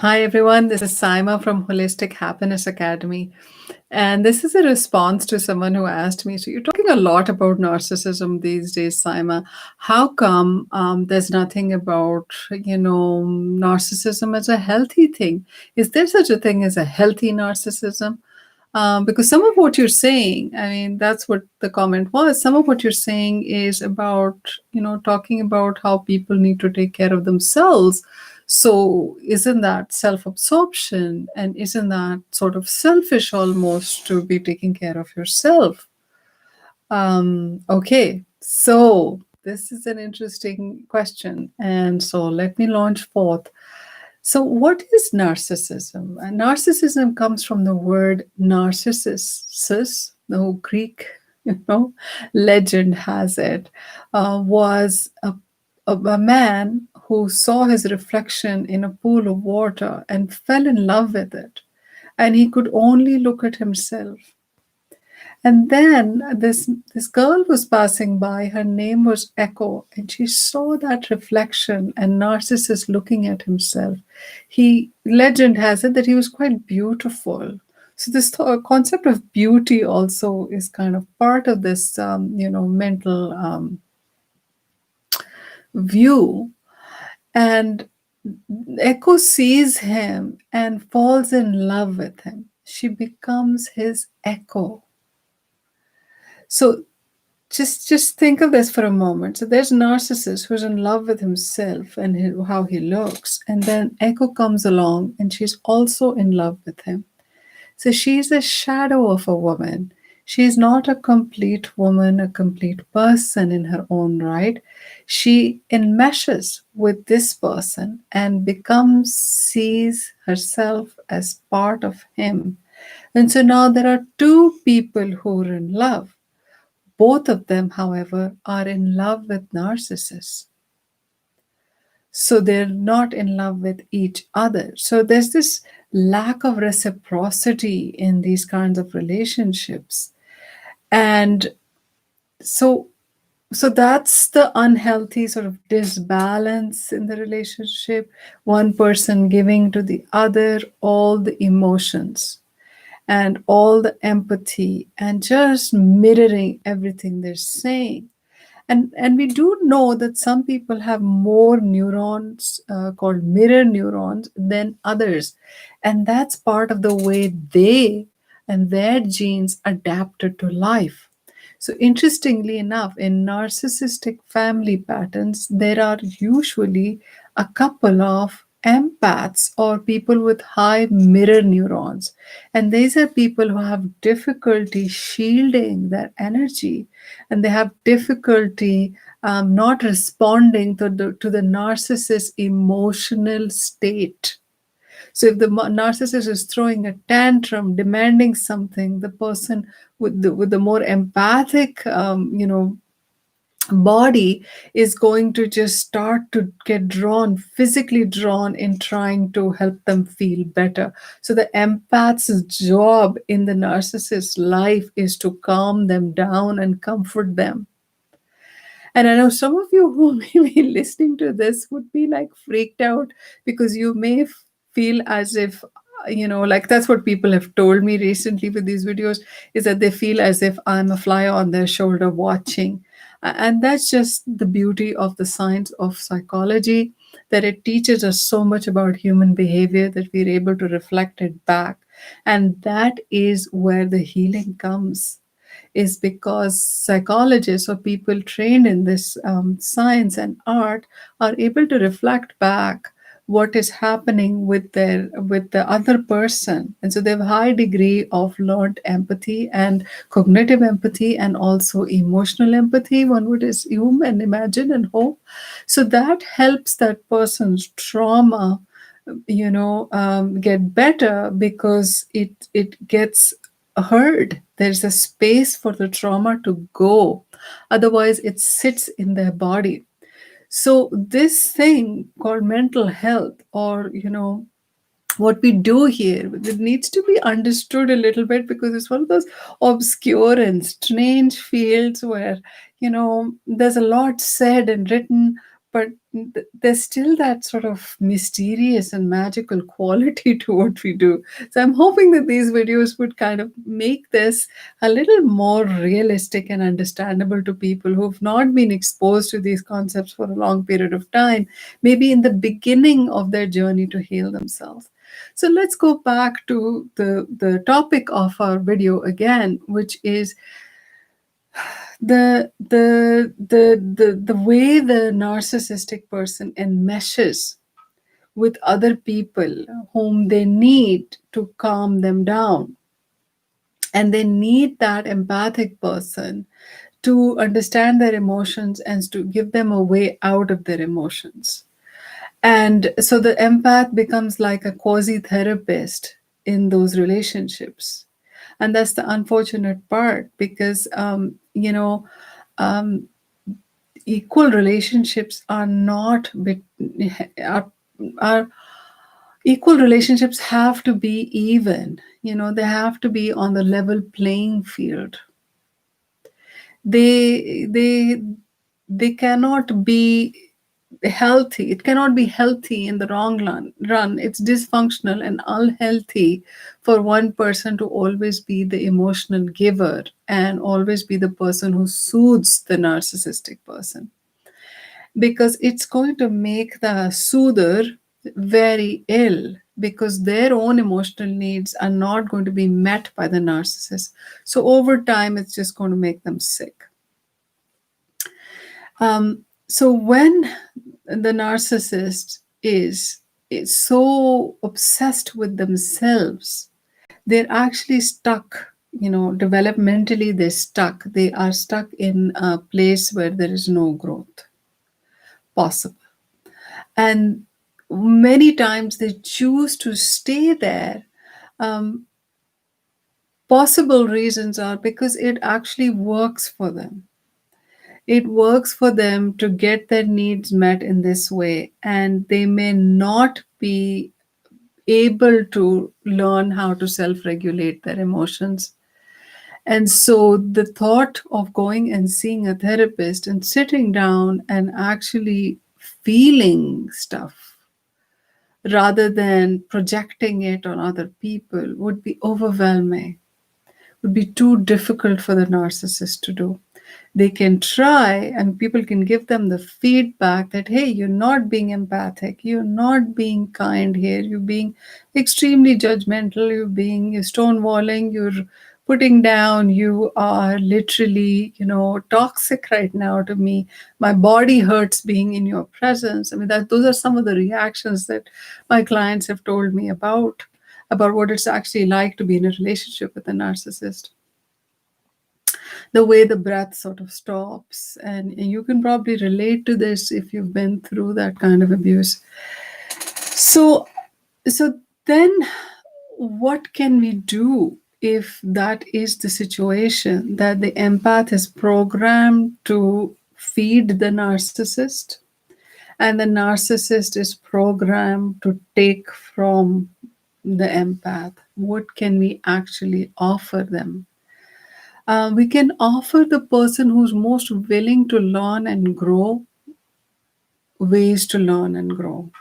Hi everyone, this is Saima from Holistic Happiness Academy. And this is a response to someone who asked me, so you're talking a lot about narcissism these days, Saima. How come there's nothing about, narcissism as a healthy thing? Is there such a thing as a healthy narcissism? Because some of what you're saying, I mean, that's what the comment was. Some of what you're saying is about, talking about how people need to take care of themselves. So, isn't that self absorption? And isn't that sort of selfish almost to be taking care of yourself? Okay, so this is an interesting question. And so, let me launch forth. So, what is narcissism? Narcissism comes from the word narcissus, the Greek, legend has it, was a man who saw his reflection in a pool of water and fell in love with it. And he could only look at himself. And then this girl was passing by. Her name was Echo, and she saw that reflection and Narcissus looking at himself. Legend has it that he was quite beautiful. So this concept of beauty also is kind of part of this, mental view. And Echo sees him and falls in love with him. She becomes his echo. So just think of this for a moment. So there's a narcissist who's in love with himself and how he looks, and then Echo comes along and she's also in love with him. So she's a shadow of a woman. She's not a complete woman, a complete person in her own right. She enmeshes with this person and sees herself as part of him. And so now there are two people who are in love. Both of them, however, are in love with narcissists. So they're not in love with each other. So there's this lack of reciprocity in these kinds of relationships. And so that's the unhealthy sort of disbalance in the relationship, one person giving to the other all the emotions and all the empathy and just mirroring everything they're saying. And we do know that some people have more neurons called mirror neurons than others. And that's part of the way they and their genes adapted to life. So, interestingly enough, in narcissistic family patterns, there are usually a couple of empaths or people with high mirror neurons. And these are people who have difficulty shielding their energy, and they have difficulty not responding to the narcissist's emotional state. So if the narcissist is throwing a tantrum, demanding something, the person with the more empathic, body is going to just start to get drawn, physically drawn in trying to help them feel better. So the empath's job in the narcissist's life is to calm them down and comfort them. And I know some of you who may be listening to this would be like freaked out because you may feel as if, like that's what people have told me recently with these videos, is that they feel as if I'm a fly on their shoulder watching. And that's just the beauty of the science of psychology, that it teaches us so much about human behavior that we're able to reflect it back. And that is where the healing comes, is because psychologists or people trained in this science and art are able to reflect back what is happening with the other person, and so they have high degree of learned empathy and cognitive empathy and also emotional empathy, one would assume and imagine and hope. So that helps that person's trauma get better because it gets heard. There's a space for the trauma to go. Otherwise, it sits in their body. So, this thing called mental health, or, what we do here, it needs to be understood a little bit because it's one of those obscure and strange fields where, there's a lot said and written, but there's still that sort of mysterious and magical quality to what we do. So I'm hoping that these videos would kind of make this a little more realistic and understandable to people who've not been exposed to these concepts for a long period of time, maybe in the beginning of their journey to heal themselves. So let's go back to the topic of our video again, which is the way the narcissistic person enmeshes with other people whom they need to calm them down, and they need that empathic person to understand their emotions and to give them a way out of their emotions. And so the empath becomes like a quasi therapist in those relationships. And that's the unfortunate part, because, um, equal relationships are not, are, are equal relationships have to be even. They have to be on the level playing field. They they they cannot be healthy. It cannot be healthy in the run. It's dysfunctional and unhealthy for one person to always be the emotional giver and always be the person who soothes the narcissistic person, because it's going to make the soother very ill, because their own emotional needs are not going to be met by the narcissist. So over time, it's just going to make them sick. So when the narcissist is so obsessed with themselves, they're actually stuck. Developmentally, they're stuck. They are stuck in a place where there is no growth possible. And many times they choose to stay there. Um, Possible reasons are because it actually works for them. It works for them to get their needs met in this way, and they may not be able to learn how to self regulate their emotions. And so the thought of going and seeing a therapist and sitting down and actually feeling stuff rather than projecting it on other people would be overwhelming, would be too difficult for the narcissist to do. They can try, and people can give them the feedback that, hey, you're not being empathic, you're not being kind here, you're being extremely judgmental, you're stonewalling, you're putting down, you are literally, toxic right now to me. My body hurts being in your presence. I mean, those are some of the reactions that my clients have told me about what it's actually like to be in a relationship with a narcissist. The way the breath sort of stops, and you can probably relate to this if you've been through that kind of abuse. So so then what can we do if that is the situation, that the empath is programmed to feed the narcissist and the narcissist is programmed to take from the empath? What can we actually offer them? We can offer the person who's most willing to learn and grow ways to learn and grow,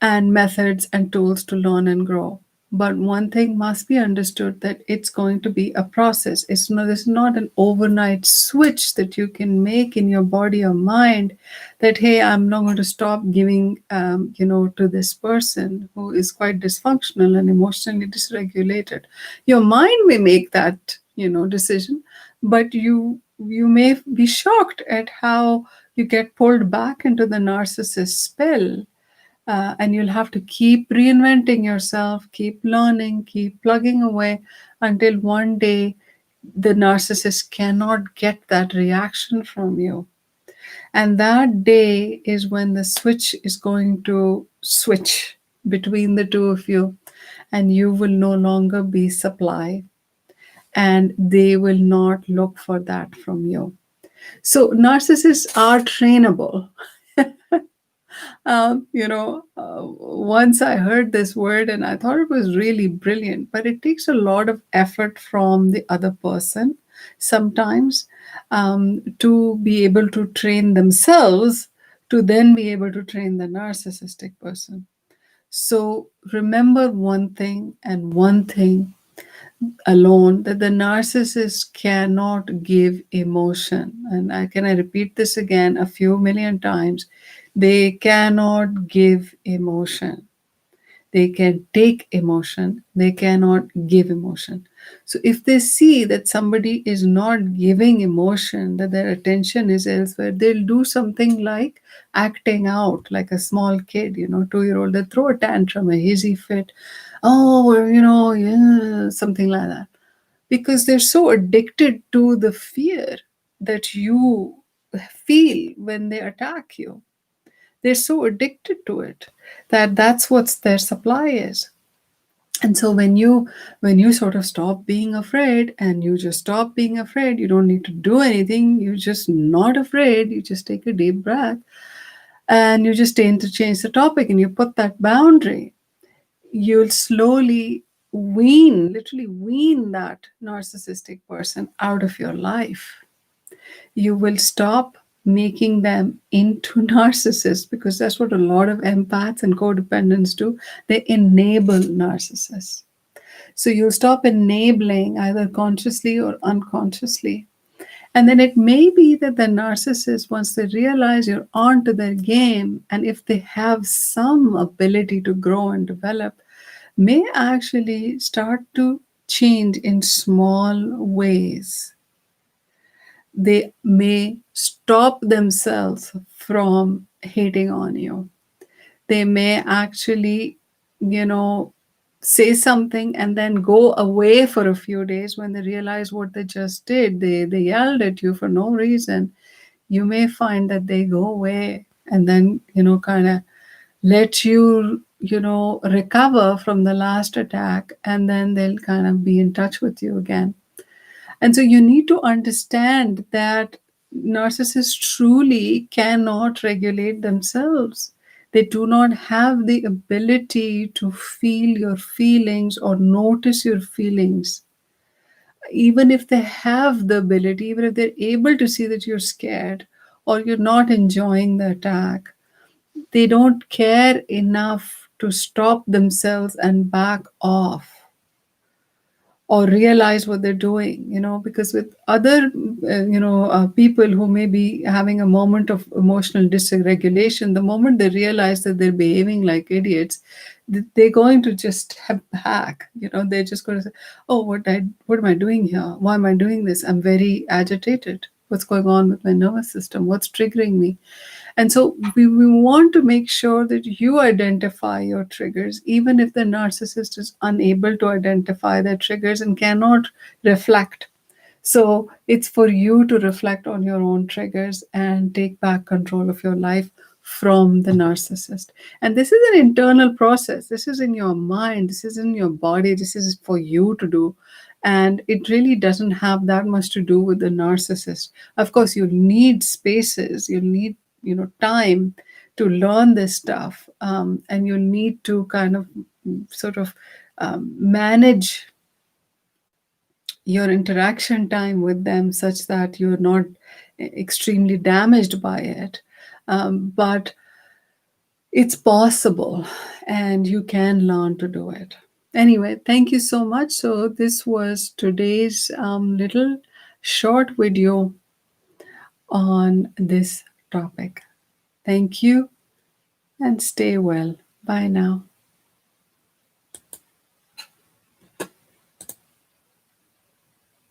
and methods and tools to learn and grow. But one thing must be understood, that it's going to be a process. This is not an overnight switch that you can make in your body or mind that, hey, I'm not going to stop giving, to this person who is quite dysfunctional and emotionally dysregulated. Your mind may make that, decision, but you may be shocked at how you get pulled back into the narcissist spell, and you'll have to keep reinventing yourself, keep learning, keep plugging away until one day the narcissist cannot get that reaction from you. And that day is when the switch is going to switch between the two of you, and you will no longer be supply, and they will not look for that from you. So, narcissists are trainable. Once I heard this word and I thought it was really brilliant, but it takes a lot of effort from the other person sometimes, to be able to train themselves to then be able to train the narcissistic person. So remember one thing and one thing alone, that the narcissist cannot give emotion. And I repeat this again a few million times. They cannot give emotion. They can take emotion, they cannot give emotion. So if they see that somebody is not giving emotion, that their attention is elsewhere, they'll do something like acting out like a small kid, 2-year old. They throw a tantrum, a hissy fit, oh, yeah, something like that. Because they're so addicted to the fear that you feel when they attack you. They're so addicted to it that that's what their supply is. And so when you sort of stop being afraid, and you just stop being afraid, you don't need to do anything, you're just not afraid, you just take a deep breath, and you just change the topic, and you put that boundary, you'll slowly literally wean that narcissistic person out of your life. You will stop making them into narcissists, because that's what a lot of empaths and codependents do. They enable narcissists. So you'll stop enabling either consciously or unconsciously. And then it may be that the narcissist, once they realize you're onto their game, and if they have some ability to grow and develop, may actually start to change in small ways. They may stop themselves from hating on you. They may actually, you know, say something and then go away for a few days when they realize what they just did. They yelled at you for no reason. You may find that they go away and then, kind of let you, recover from the last attack, and then they'll kind of be in touch with you again. And so you need to understand that narcissists truly cannot regulate themselves. They do not have the ability to feel your feelings or notice your feelings. Even if they have the ability, even if they're able to see that you're scared or you're not enjoying the attack, they don't care enough to stop themselves and back off or realize what they're doing, because with other people who may be having a moment of emotional dysregulation, the moment they realize that they're behaving like idiots, they're going to just hack. They're just going to say, oh, what am I doing here? Why am I doing this? I'm very agitated. What's going on with my nervous system? What's triggering me? And so we want to make sure that you identify your triggers, even if the narcissist is unable to identify their triggers and cannot reflect. So it's for you to reflect on your own triggers and take back control of your life from the narcissist. And this is an internal process. This is in your mind, this is in your body, this is for you to do. And it really doesn't have that much to do with the narcissist. Of course, you'll need spaces, you'll need time to learn this stuff, and you need to kind of sort of manage your interaction time with them such that you're not extremely damaged by it. But it's possible, and you can learn to do it. Anyway, thank you so much. So this was today's little short video on this topic. Thank you and stay well. Bye now.